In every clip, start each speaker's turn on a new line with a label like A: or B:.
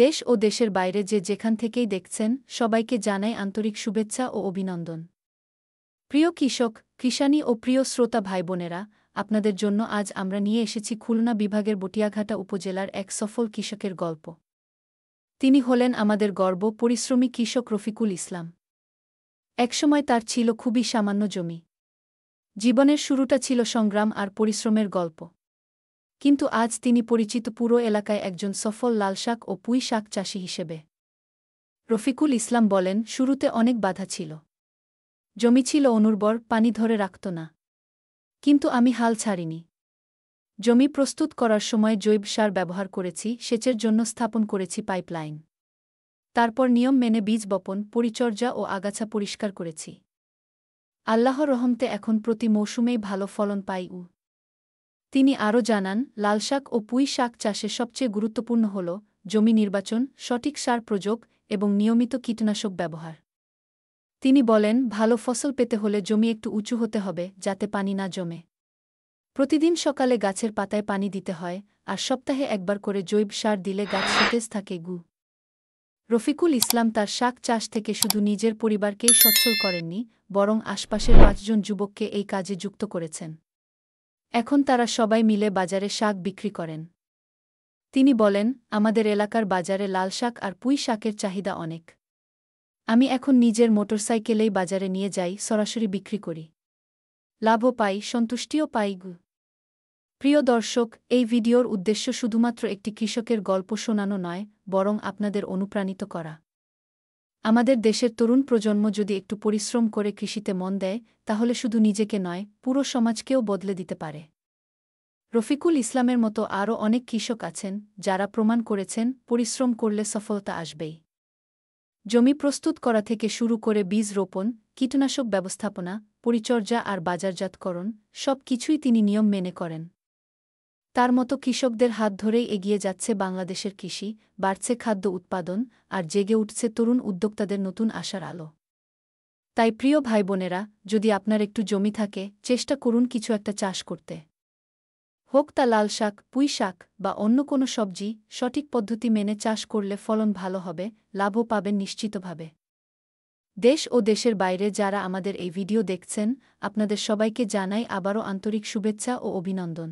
A: দেশ ও দেশের বাইরে যে যেখান থেকেই দেখছেন সবাইকে জানাই আন্তরিক শুভেচ্ছা ও অভিনন্দন। প্রিয় কৃষক, কৃষানী ও প্রিয় শ্রোতা ভাইবোনেরা, আপনাদের জন্য আজ আমরা নিয়ে এসেছি খুলনা বিভাগের বটিয়াঘাটা উপজেলার এক সফল কৃষকের গল্প। তিনি হলেন আমাদের গর্ব, পরিশ্রমী কৃষক রফিকুল ইসলাম। একসময় তার ছিল খুবই সামান্য জমি। জীবনের শুরুটা ছিল সংগ্রাম আর পরিশ্রমের গল্প। কিন্তু আজ তিনি পরিচিত পুরো এলাকায় একজন সফল লালশাক ও পুঁই শাক চাষী হিসেবে। রফিকুল ইসলাম বলেন, শুরুতে অনেক বাধা ছিল। জমি ছিল অনুর্বর, পানি ধরে রাখত না। কিন্তু আমি হাল ছাড়িনি। জমি প্রস্তুত করার সময় জৈব সার ব্যবহার করেছি, সেচের জন্য স্থাপন করেছি পাইপলাইন। তারপর নিয়ম মেনে বীজ বপন, পরিচর্যা ও আগাছা পরিষ্কার করেছি। আল্লাহর রহমতে এখন প্রতি মৌসুমেই ভালো ফলন পাই। তিনি আরও জানান, লালশাক ও পুঁই শাক চাষে সবচেয়ে গুরুত্বপূর্ণ হল জমি নির্বাচন, সঠিক সার প্রয়োগ এবং নিয়মিত কীটনাশক ব্যবহার। তিনি বলেন, ভালো ফসল পেতে হলে জমি একটু উঁচু হতে হবে, যাতে পানি না জমে। প্রতিদিন সকালে গাছের পাতায় পানি দিতে হয়, আর সপ্তাহে একবার করে জৈব সার দিলে গাছ সতেজ থাকে। রফিকুল ইসলাম তার শাক চাষ থেকে শুধু নিজের পরিবারকেই সচ্ছল করেননি, বরং আশপাশের ৫ জন যুবককে এই কাজে যুক্ত করেছেন। এখন তারা সবাই মিলে বাজারে শাক বিক্রি করেন। তিনি বলেন, আমাদের এলাকার বাজারে লাল শাক আর পুঁই শাকের চাহিদা অনেক। আমি এখন নিজের মোটরসাইকেলেই বাজারে নিয়ে যাই, সরাসরি বিক্রি করি। লাভও পাই, সন্তুষ্টিও পাই। প্রিয় দর্শক, এই ভিডিওর উদ্দেশ্য শুধুমাত্র একটি কৃষকের গল্প শোনানো নয়, বরং আপনাদের অনুপ্রাণিত করা। আমাদের দেশের তরুণ প্রজন্ম যদি একটু পরিশ্রম করে কৃষিতে মন দেয়, তাহলে শুধু নিজেকে নয়, পুরো সমাজকেও বদলে দিতে পারে। রফিকুল ইসলামের মতো আরও অনেক কৃষক আছেন, যারা প্রমাণ করেছেন পরিশ্রম করলে সফলতা আসবেই। জমি প্রস্তুত করা থেকে শুরু করে বীজ রোপণ, কীটনাশক ব্যবস্থাপনা, পরিচর্যা আর বাজারজাতকরণ, সব কিছুই তিনি নিয়ম মেনে করেন। তার মতো কৃষকদের হাত ধরেই এগিয়ে যাচ্ছে বাংলাদেশের কৃষি, বাড়ছে খাদ্য উৎপাদন, আর জেগে উঠছে তরুণ উদ্যোক্তাদের নতুন আশার আলো। তাই প্রিয় ভাইবোনেরা, যদি আপনার একটু জমি থাকে, চেষ্টা করুন কিছু একটা চাষ করতে। হোক তা লাল শাক, পুঁই শাক বা অন্য কোনো সবজি, সঠিক পদ্ধতি মেনে চাষ করলে ফলন ভালো হবে, লাভও পাবেন নিশ্চিতভাবে। দেশ ও দেশের বাইরে যারা আমাদের এই ভিডিও দেখছেন, আপনাদের সবাইকে জানাই আবারও আন্তরিক শুভেচ্ছা ও অভিনন্দন।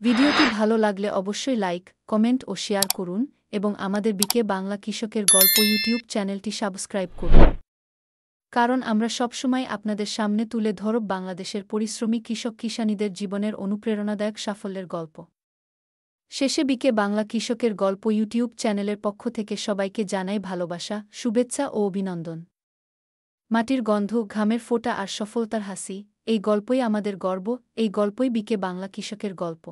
A: ভিডিওটি ভালো লাগলে অবশ্যই লাইক, কমেন্ট ও শেয়ার করুন এবং আমাদের বিকে বাংলা কৃষকের গল্প ইউটিউব চ্যানেলটি সাবস্ক্রাইব করুন। কারণ আমরা সবসময় আপনাদের সামনে তুলে ধরব বাংলাদেশের পরিশ্রমী কৃষক কিষানীদের জীবনের অনুপ্রেরণাদায়ক সাফল্যের গল্প। শেষে বিকে বাংলা কৃষকের গল্প ইউটিউব চ্যানেলের পক্ষ থেকে সবাইকে জানাই ভালোবাসা, শুভেচ্ছা ও অভিনন্দন। মাটির গন্ধ, ঘামের ফোঁটা আর সফলতার হাসি, এই গল্পই আমাদের গর্ব, এই গল্পই বিকে বাংলা কৃষকের গল্প।